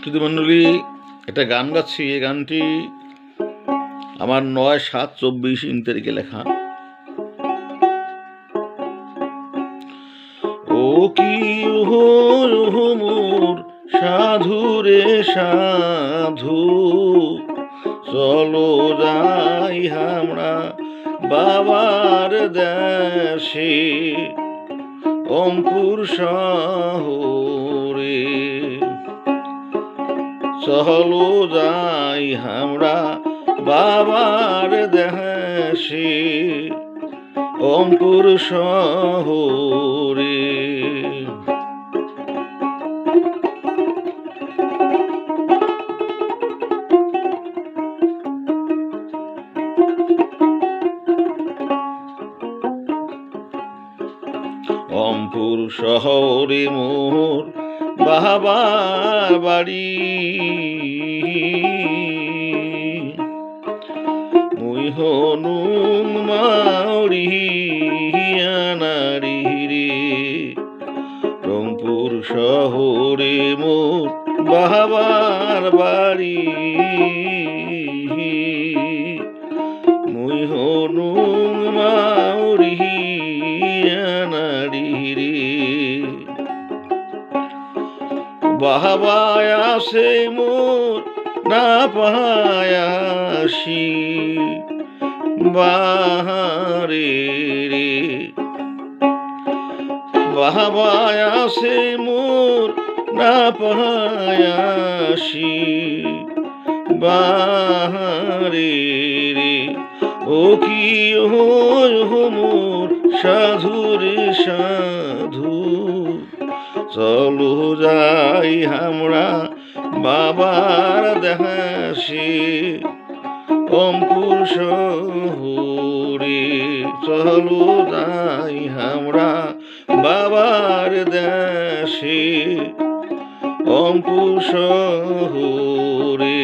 শ্রুতিমণ্ডলী, একটা গান গাচ্ছি। এই গানটি আমার 9/7/24 তারিখে লেখা। ও কি মোর সাধু রে সাধু, চলো যাই আমরা বাবার দেশে, অঙ্কুর শহরে। চলো যাই আমরা বাবার দেশে, অঙ্কুর শহরে। অঙ্কুর শহরে মোর বাবার বাড়ি, মুই হনুম মাউরি আনারি রে। রংপুর শহরে মোর বাবার বাড়ি, মুই হনুম মাউরি আনারি রে। বাহাবায় আসে মোর না পায়াসি বাহারে রে। বাহাবায় আসে মোর না পায়াসি বাহারে রে। ও কি মোর সাধু রে সাধু, চলো যাই আমরা বাবার দেশে, অঙ্কুর শহরে। চলো যাই আমরা বাবার দেশে, অঙ্কুর শহরে।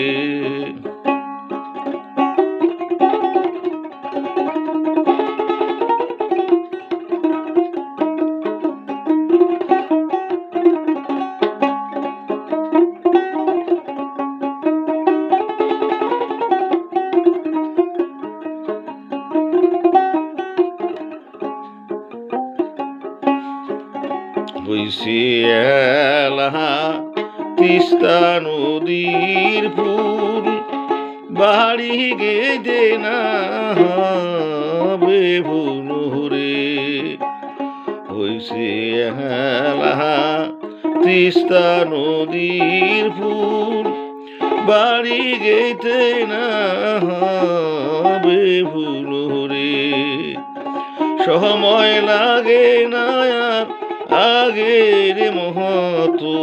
হইছে এলাহা তিস্তা নদীর ফুল, বাড়ি গেদে না হবে ভুনুরে। হইছে এলাহা তিস্তা নদীর ফুল, বাড়ি গেতে না হবে ভুনুরে। সময় লাগে না আগের মহতো,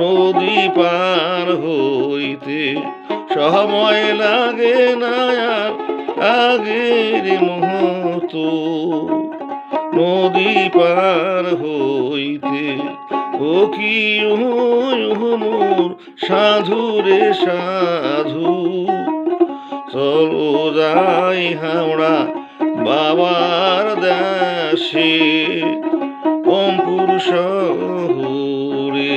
নদী পার হইতে সময় লাগে না আগের মহতো, নদী পার হইতে। ও কি মোর সাধু রে সাধু, চলো যাই আমরা বাবার দেশে, অঙ্কুর শহরে।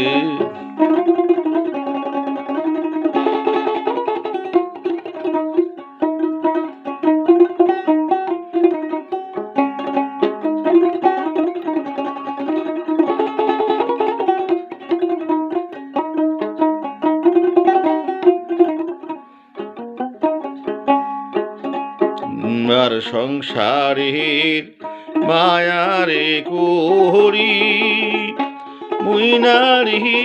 আর সংসারের মায়ারে করি মুই নারী